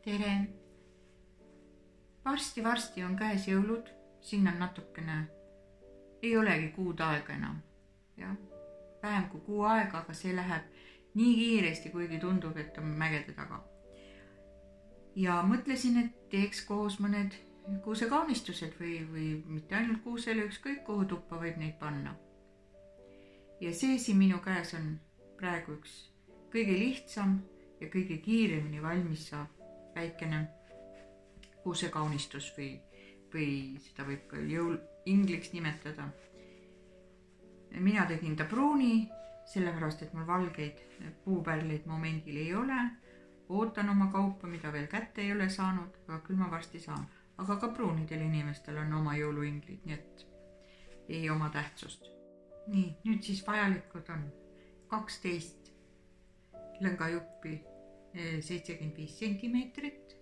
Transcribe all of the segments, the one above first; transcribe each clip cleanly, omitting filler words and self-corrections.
tere! Varsti on käes jõulud, siin on natukene, ei olegi kuud aega enam. Ja, vähem kui kuu aega, aga see läheb nii kiiresti, kuigi tundub, et on mägede taga. Ja mõtlesin, et teeks koos mõned kuusekaunistused või mitte ainult kuusele, ükskõik kuhu tuppa võib neid panna. Ja see siin minu käes on praegu üks kõige lihtsam ja kõige kiiremini valmis saab väikene kuusekaunistus või seda võib ka ingliks nimetada. Mina tegin ta pruuni, sellepärast et mul valgeid puupärleid momendil ei ole. Ootan oma kaupa, mida veel kätte ei ole saanud, aga küll ma varsti saan. Aga ka pruunidel inimestel on oma jõuluinglid, nii et ei oma tähtsust. Nii, nüüd siis vajalikud on 12 lõngajuppi 75 centimeetrit,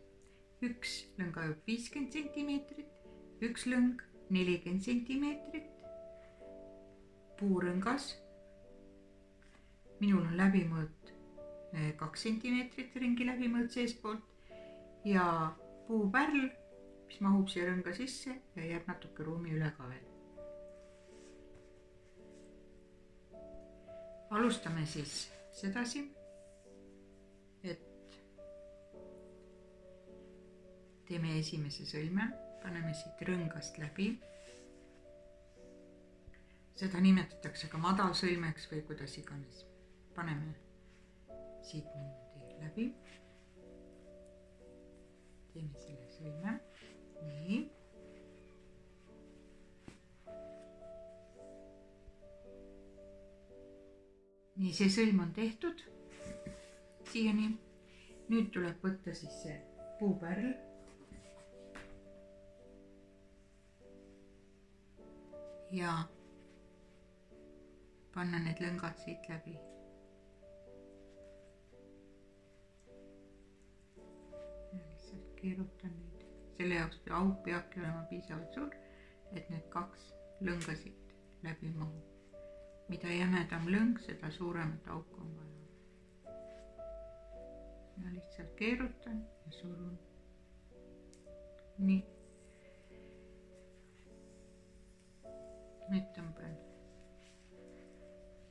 üks lõngajupp 50 centimeetrit, üks lõng 40 centimeetrit, puurõngas. Minul on läbimõõt 2 centimeetrit ringi läbimõõt seespoolt ja puupärl, mis mahub siia rõnga sisse ja jääb natuke ruumi üle ka veel. Alustame siis sedasi, et teeme esimese sõlme, paneme siit rõngast läbi. Seda nimetatakse ka madalsõlmeks või kuidas iganes. Paneme siit niimoodi läbi. Teeme selle sõlme. Nii. Nii, see sõlm on tehtud siiani. Nüüd tuleb võtta siis see puupärl. Ja panna need lõngad siit läbi. Lihtsalt keerutan neid. Selle jaoks auk peabki olema piisavalt suur, et need 2 lõnga siit läbi mahu. Mida jämedam lõng, seda suuremat auku on vaja. Ja lihtsalt keerutan ja surun. Nii. Nüüd tõmban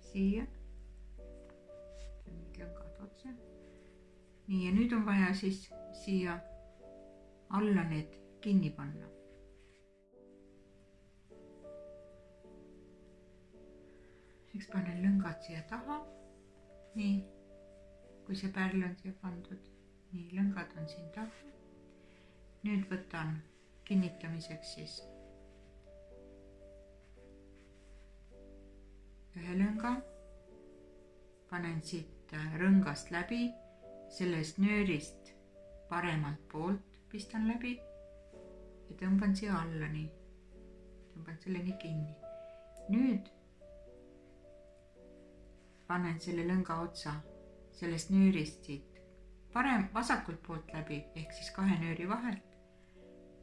siia. Need lõngad otse. Nii, ja nüüd on vaja siis siia alla need kinni panna. Eks panen lõngad siia taha. Nii, kui see pärl on siia pandud. Nii, lõngad on siin taha. Nüüd võtan kinnitamiseks siis ühe lõnga, panen siit rõngast läbi, sellest nöörist paremalt poolt pistan läbi ja tõmban siia alla nii. Tõmban selle nii kinni. Nüüd panen selle lõnga otsa sellest nöörist siit vasakult poolt läbi, ehk siis 2 nööri vahelt.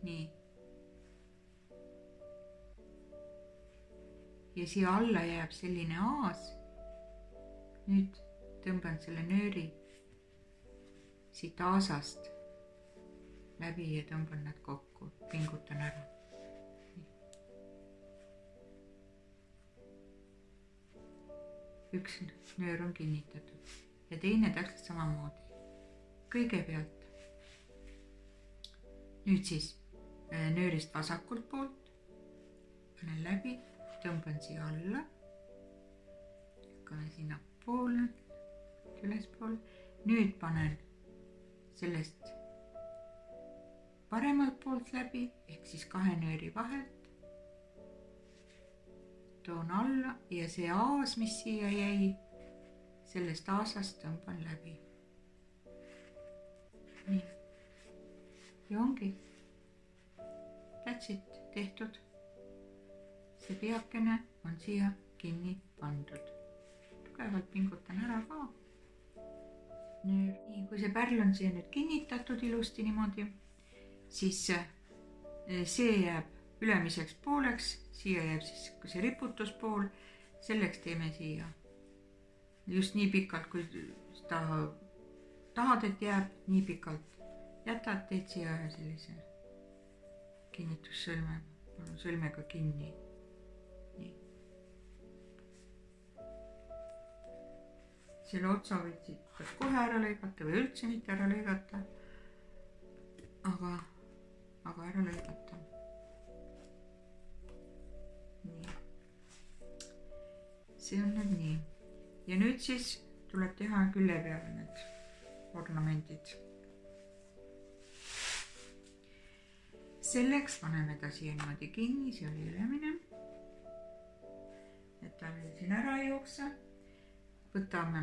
Nii. Ja siia alla jääb selline aas. Nüüd tõmban selle nööri siit aasast läbi ja tõmban nad kokku, pingutan ära. Üks nöör on kinnitatud ja teine täpselt samamoodi. Kõigepealt nüüd siis nöörist vasakult poolt panen läbi, tõmban siia alla, lükkame sinna poole, ülespoole. Nüüd panen sellest paremalt poolt läbi, ehk siis 2 nööri vahelt. Toon alla ja see aas, mis siia jäi, sellest aasast tõmban läbi. Nii. Ja ongi. That's it, tehtud. See peakene on siia kinni pandud. Tugevalt pingutan ära ka. Nii, kui see pärl on siia nüüd kinnitatud ilusti niimoodi, siis see jääb ülemiseks pooleks, siia jääb siis see riputuspool, selleks teeme siia just nii pikalt, kui tahad, et jääb nii pikalt jätad, teed siia ühe sellise kinnitussõlme, palun sõlmega kinni. Nii. Selle otsa võid siit kas kohe ära lõigata või üldse mitte ära lõigata, aga ära lõigata. Nii. See on nüüd nii. Ja nüüd siis tuleb teha külle peale need ornamendid. Selleks paneme ta siia niimoodi kinni, see oli ülemine. Et ta meil siin ära ei jookse. Võtame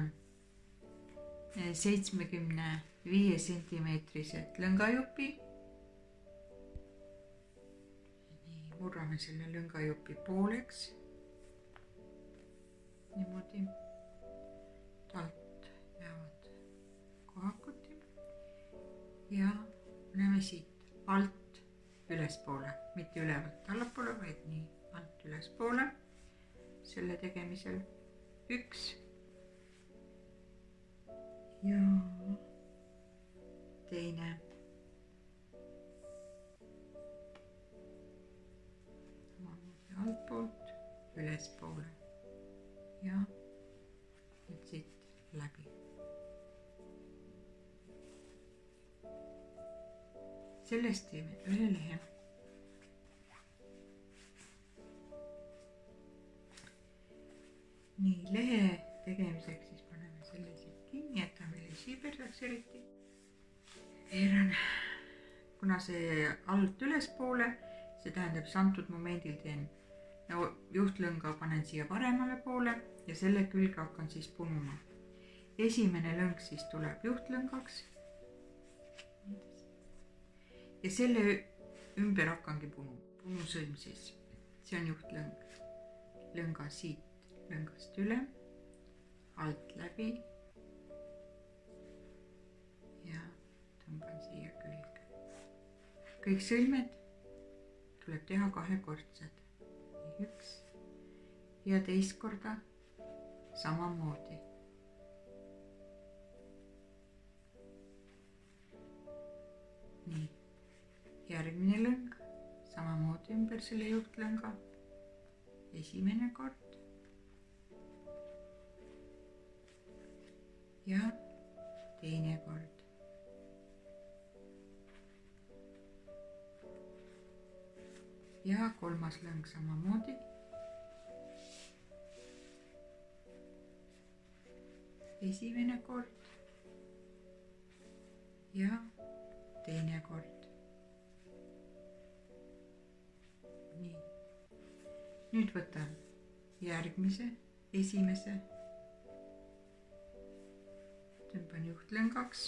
75 sentimeetrised lõngajupi. Nii, murrame selle lõngajupi pooleks. Niimoodi. Talt jäävad kohakuti. Ja näeme siit alt ülespoole, mitte ülevalt allapoole, vaid nii alt ülespoole. Selle tegemisel 1 ja teine. Samamoodi altpoolt ülespoole ja nüüd siit läbi. Sellest teeme ühe lehe. Nii, lehe tegemiseks siis paneme selle siit kinni, et ta meil ei siiberdaks eriti. Veeran, kuna see alt ülespoole, see tähendab, et antud momendil teen juhtlõnga, panen siia paremale poole ja selle külge hakkan siis punuma. Esimene lõng siis tuleb juhtlõngaks. Ja selle ümber hakkangi punusõlm siis. See on juhtlõng. Lõnga siit lõngast üle, alt läbi ja tõmban siia külge. Kõik sõlmed tuleb teha kahekordsed. 1 ja teist korda samamoodi. Nii. Järgmine lõng, samamoodi ümber selle juhtlõnga. Esimene kord. Ja teine kord. Ja kolmas lõng samamoodi. Esimene kord. Ja teine kord. Nii. Nüüd võtan järgmise, esimese. Tõmban juhtlõngaks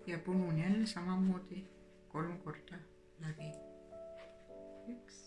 ja punun jälle samamoodi 3 korda läbi. 1.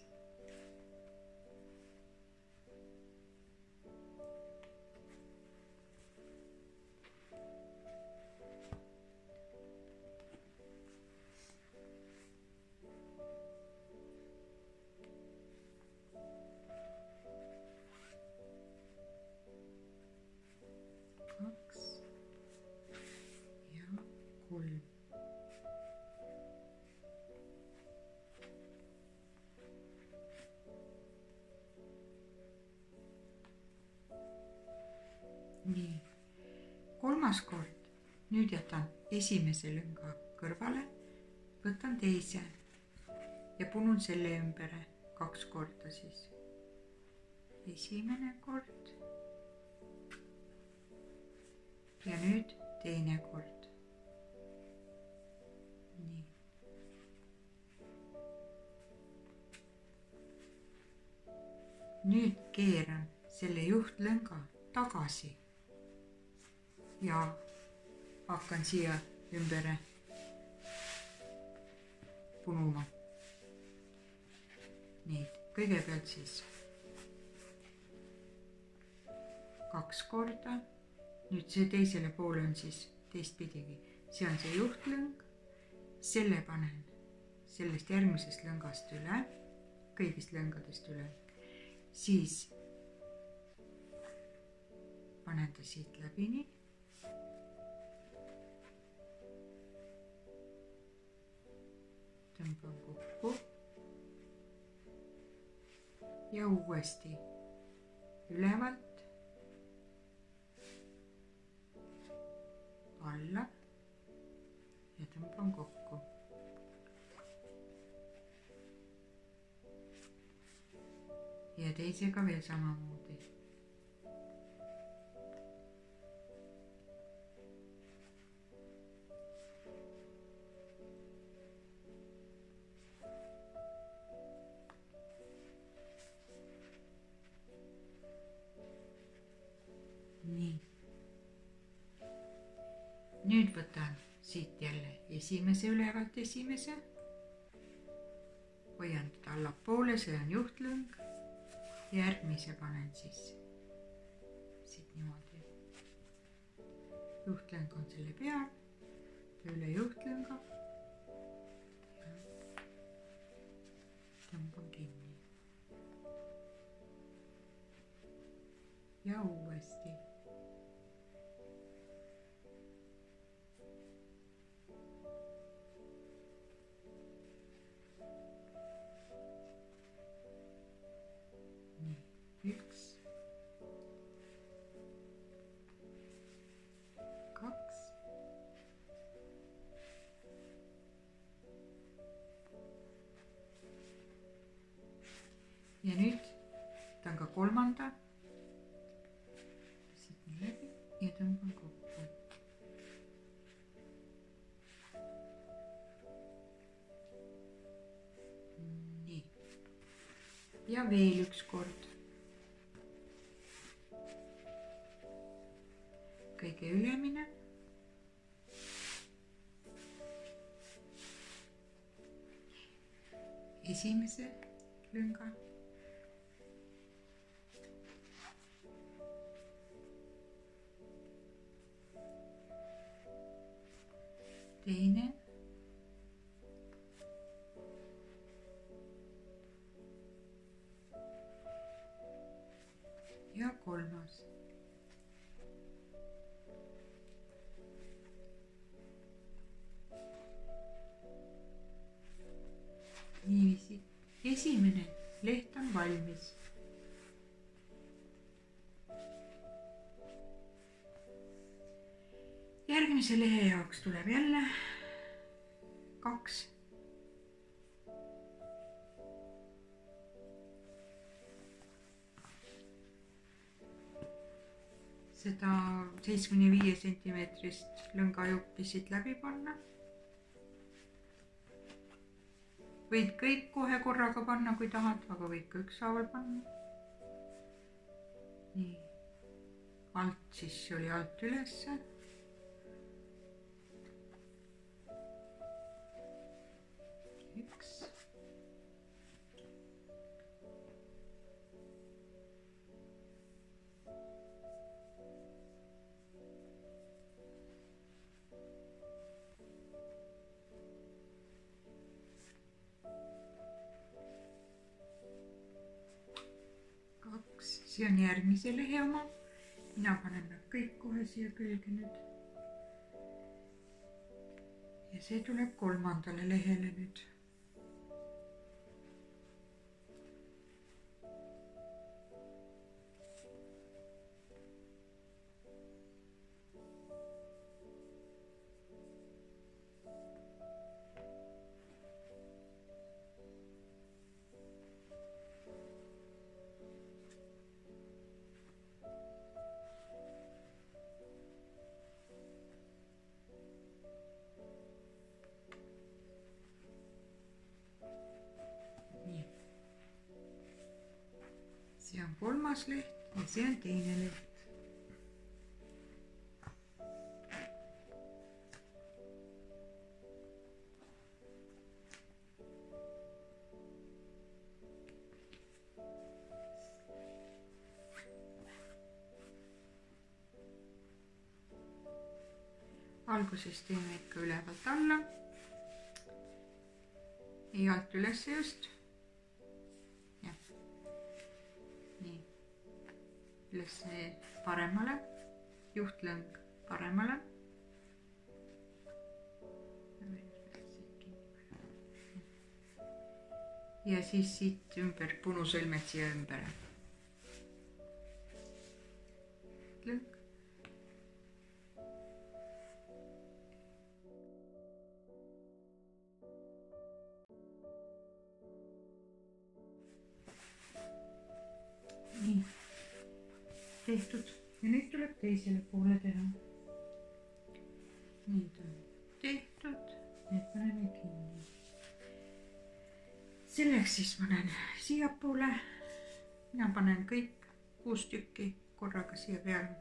Nii, kolmas kord. Nüüd jätan esimese lõnga kõrvale, võtan teise ja punun selle ümbere 2 korda siis. Esimene kord ja nüüd teine kord. Nii. Nüüd keeran selle juhtlõnga tagasi ja hakkan siia ümbere punuma. Nii, kõigepealt siis 2 korda. Nüüd see teisele poole on siis teistpidigi. See on see juhtlõng. Selle panen sellest järgmisest lõngast üle, kõigist lõngadest üle. Siis panen ta siit läbi nii. tõmban kokku ja uuesti ülevalt alla ja tõmban kokku. Ja teisega veel samamoodi. Nii. Nüüd võtan siit jälle esimese ülevalt esimese. Hoian teda allapoole, see on juhtlõng. Järgmise panen sisse. Siit niimoodi. Juhtlõng on selle peal. Üle juhtlõnga. Tõmban kinni. Ja uuesti. Üks, kaks, ja nüüd võtan ka kolmanda, siit nii läbi ja tõmban kokku. Nii. Ja veel üks kord. Kõige ülemine. Esimese lõnga. Teine. Ja kolmas. Niiviisi. Esimene leht on valmis. Järgmise lehe jaoks tuleb jälle 2. Seda 75 sentimeetrist lõngajuppi siit läbi panna. Võid kõik kohe korraga panna, kui tahad, aga võid ka ükshaaval panna. Nii. Alt siis oli alt ülesse. Üks. See on järgmise lehe oma. Mina panen nad kõik kohe siia külge nüüd. Ja see tuleb kolmandale lehele nüüd. See on kolmas leht ja see on teine leht. Alguses teeme ikka ülevalt alla. Ja alt üles just. Üles paremale, juhtlõng paremale. ja siis siit ümber punusõlmed siia ümber. Lõng. Nii, tehtud ja nüüd tuleb teisele poole teha. Nüüd on tehtud, nüüd paneme kinni. Selleks siis panen siia poole. Mina panen kõik 6 tükki korraga siia peale.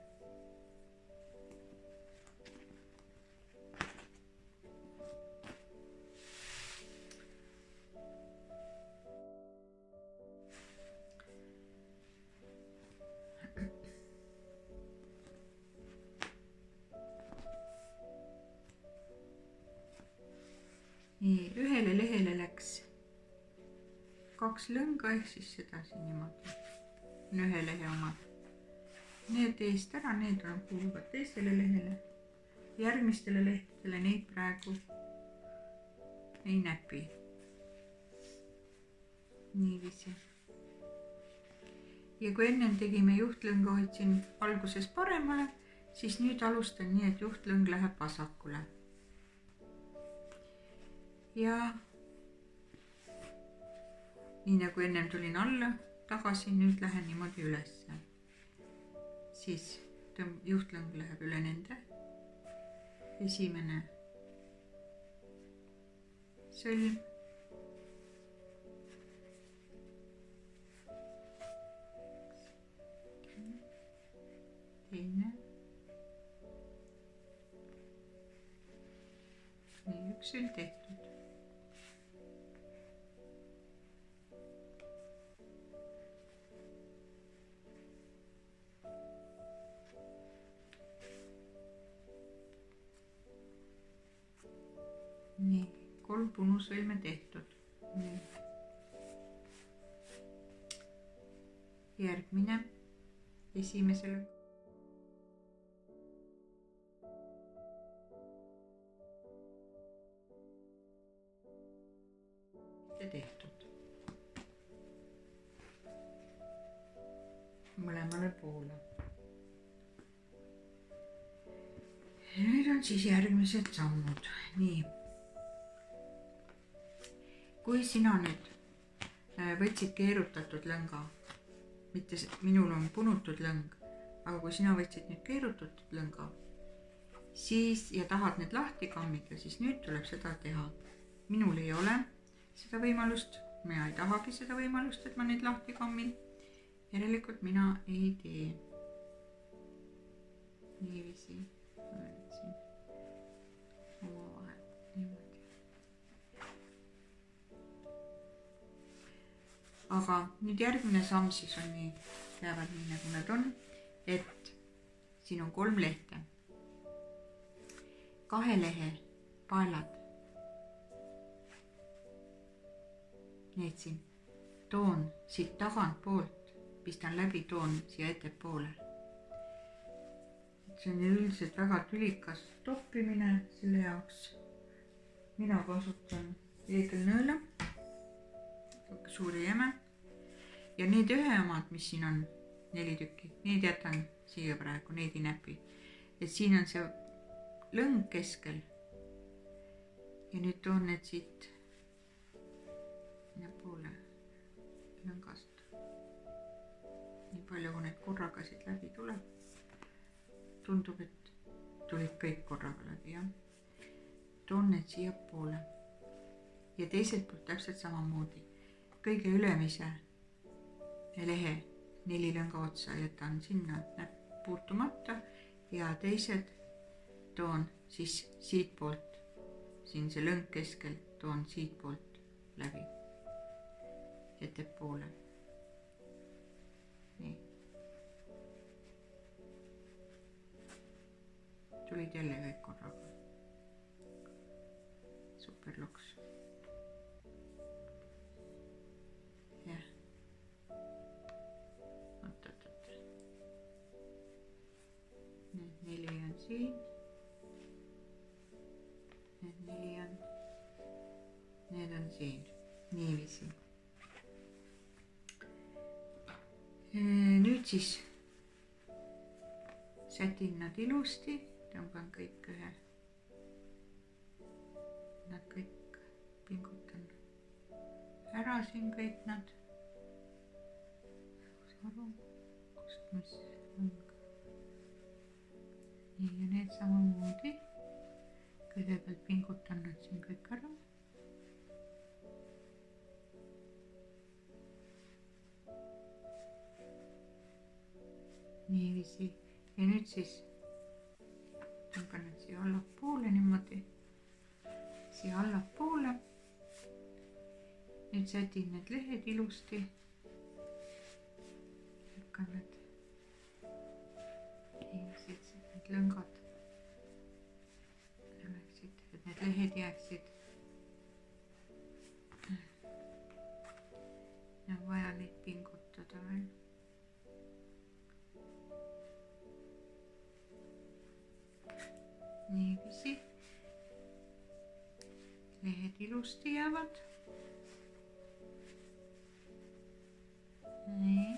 Nii, ühele lehele läks 2 lõnga ehk siis seda siin niimoodi on ühe lehe omad. Need eest ära, need on kuuluvad teisele lehele. Järgmistele lehtedele neid praegu ei näpi. Niiviisi. Ja kui ennem tegime juhtlõnga, hoidsin alguses paremale, siis nüüd alustan nii, et juhtlõng läheb vasakule. Ja nii nagu ennem tulin alla tagasi, nüüd lähen niimoodi ülesse. Siis juhtlõng läheb üle nende. Esimene sõlm. Teine. Nii, üks sõlm tehtud. Nii, 3 punusõlme tehtud. Nii. Järgmine esimesele. Tehtud. Mõlemale poole. Nüüd on siis järgmised sammud. Nii. Kui sina nüüd võtsid keerutatud lõnga, mitte minul on punutud lõng, aga kui sina võtsid nüüd keerutatud lõnga, siis ja tahad need lahti kammida, siis nüüd tuleb seda teha. Minul ei ole seda võimalust, mina ei tahagi seda võimalust, et ma need lahti kammin. Järelikult mina ei tee. Niiviisi. Oma vahel. Niimoodi. Aga nüüd järgmine samm siis on nii, jäävad nii nagu need on, et siin on 3 lehte. 2 lehe paelad. Need siin toon siit tagant poolt, pistan läbi, toon siia ettepoole. See on üldiselt väga tülikas toppimine selle jaoks. Mina kasutan eegelnõela, suuri jäme. Ja need ühe omad, mis siin on 4 tükki, need jätan siia praegu, neid ei näpi. Et siin on see lõng keskel. Ja nüüd toon need siit poole lõngast. Nii palju, kui need korraga siit läbi tuleb. Tundub, et tulid kõik korraga läbi, jah. Toon need siia poole. Ja teiselt poolt täpselt samamoodi. Kõige ülemise lehe 4 lõnga otsa jätan sinna puutumata ja teised toon siis siit poolt, siin see lõng keskel, toon siit poolt läbi. Ettepoole. Nii. Tulid jälle kõik korraga. Super loks. Jah. Oot. Need 4 on siin. Need 4 on. Need on siin. Niiviisi. nüüd siis sätin nad ilusti, tõmban kõik nad kõik pingutan ära siin kõik nad. Kust mis on. Nii ja need samamoodi. Kõigepealt pingutan nad siin kõik ära. Niiviisi. Ja nüüd siis tõmban nad siia allapoole niimoodi. Siia allapoole. Nüüd sätin need lehed ilusti. Lükkan need. Niiviisi, et need lõngad oleksid, et need lehed jääksid. Ja on vaja neid pingutada veel. Niiviisi. Lehed ilusti jäävad. Nii.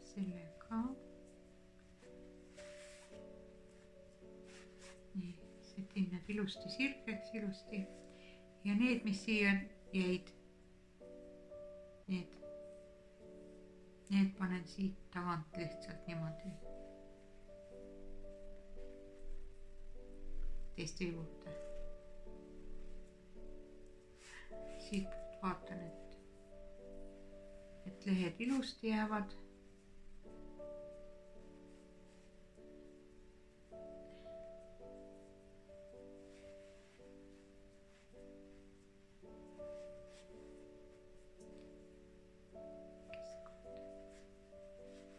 Selle ka. Nii, sätin need ilusti sirgeks ilusti. Ja need, mis siia jäid, need panen siit tagant lihtsalt niimoodi. Teiste juurde. Siit vaatan, et lehed ilusti jäävad.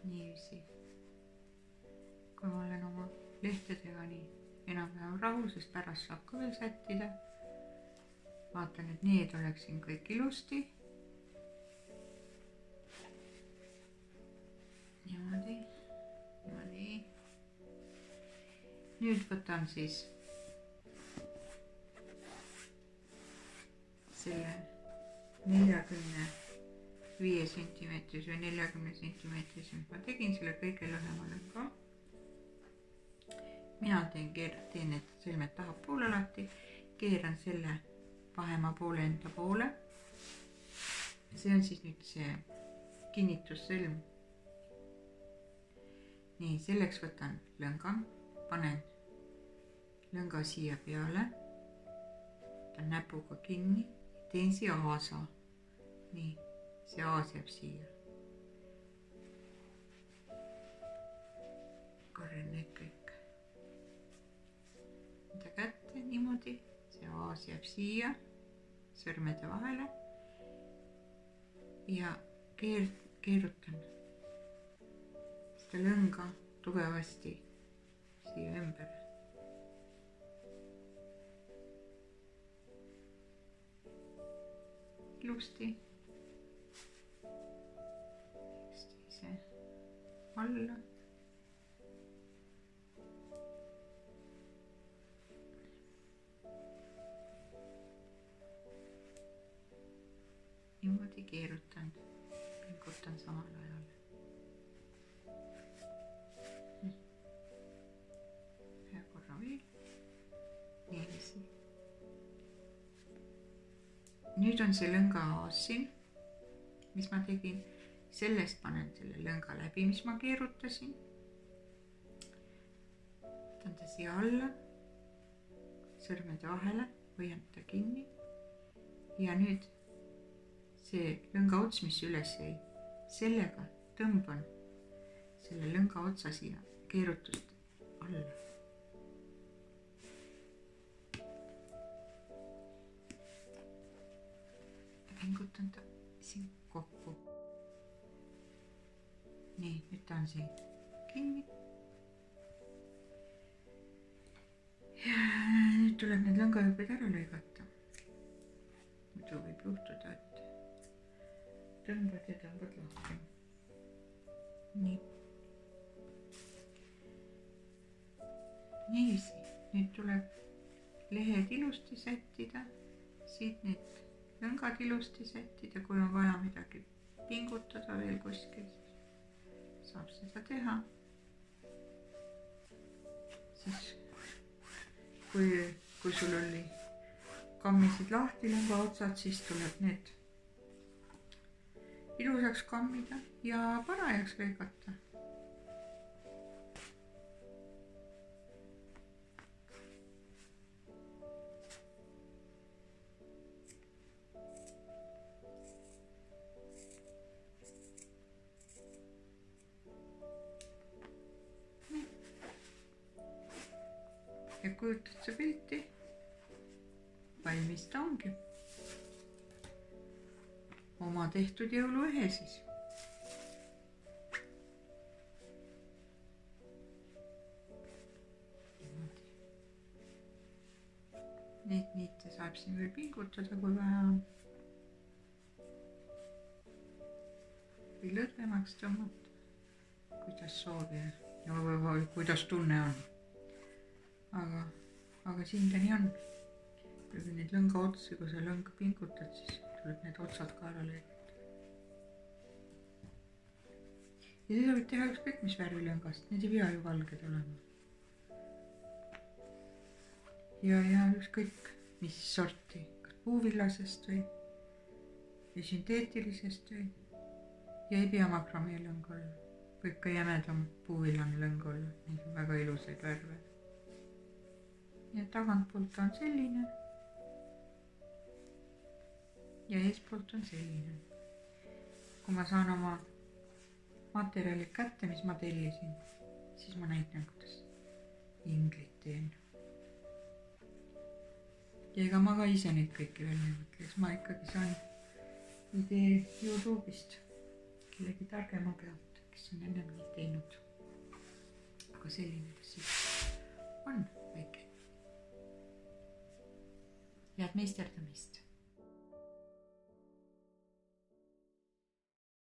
Niiviisi. Kui ma olen oma lehtedega nii enam-vähem rahul, sest pärast saab ka veel sättida. Vaatan, et need oleks siin kõik ilusti. Niimoodi. Nüüd võtan siis selle 45 sentimeetris või 40 sentimeetris, mis ma tegin selle kõige lühema lõnga. Mina teen need sõlmed tahapoole alati, keeran selle vahema poole enda poole. See on siis nüüd see kinnitussõlm. Nii, selleks võtan lõnga, panen lõnga siia peale, võtan näpuga kinni, teen siia aasa. Nii, see aas jääb siia. Korran need kõik enda kätte niimoodi, see aas jääb siia sõrmede vahele ja keerutan seda lõnga tugevasti siia ümber. Ilusti. See alla. Niimoodi keerutan, pingutan samal ajal. Ühe korra veel. Niiviisi. Nüüd on see lõnga aas siin, mis ma tegin. Sellest panen selle lõnga läbi, mis ma keerutasin. Võtan ta siia alla, sõrmede vahele, hoian ta kinni. Ja nüüd see lõnga ots, mis üles jäi, sellega tõmban selle lõnga otsa siia keerutust alla. Pingutan ta siin kokku. Nii, nüüd ta on siin kinni. Ja nüüd tuleb need lõngajupid ära lõigata. Muidu võib juhtuda, et tõmbad ja tõmbad lahti. Nii. Niiviisi, nüüd tuleb lehed ilusti sättida. Siit need lõngad ilusti sättida, kui on vaja midagi pingutada veel kuskil, saab seda teha. Siis kui sul oli kammisid lahti länga otsad, siis tuleb need ilusaks kammida ja parajaks lõigata. Ja kujutad sa pilti, valmis ta ongi. Oma tehtud jõuluehe siis. Neid niite saab siin veel pingutada, kui vaja on. Või lõdvemaks tõmmata, kuidas soovi või kuidas tunne on. Aga siin ta nii on. Kui neid lõnga otsi, kui sa lõnga pingutad, siis tuleb need otsad ka ära lõigata. Ja seda võid teha ükskõik mis värvi lõngast, need ei pea ju valged olema. Ja ükskõik mis sorti, kas puuvillasest või sünteetilisest või. Ja ei pea makramee lõng olla. Võib ka jämedam puuvillane lõng olla, neid on väga ilusaid värve. Ja tagantpoolt on selline. Ja eespoolt on selline. Kui ma saan oma materjalid kätte, mis ma tellisin, siis ma näitan, kuidas inglit teen. Ja ega ma ka ise neid kõiki välja mõtles. Ma ikkagi saan idee YouTube'ist kellegi targema pealt, kes on ennem neid teinud. Aga selline, kes siis on väike. Head meisterdamist!